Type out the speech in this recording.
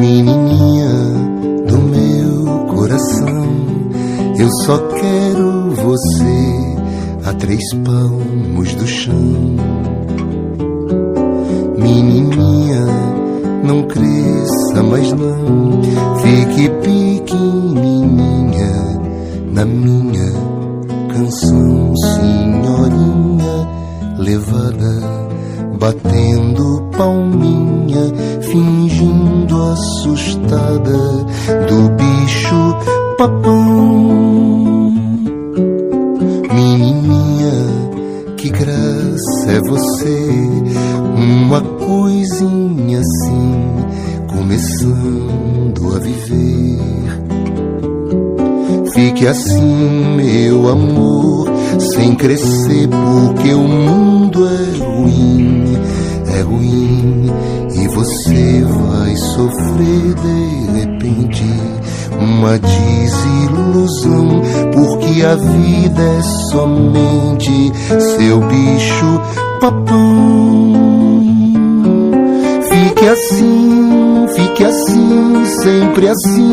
Menininha do meu coração, eu só quero você a 3 palmos do chão. Menininha, não cresça mais não, fique pequenininha na minha canção. Senhorinha levada, batendo palminha, fingindo assustada do bicho papão. Menininha, que graça é você, uma coisinha assim, começando a viver. Fique assim, meu amor, sem crescer, porque o mundo é ruim, e você vai sofrer de repente uma desilusão, porque a vida é somente seu bicho papão. Fique assim, sempre assim.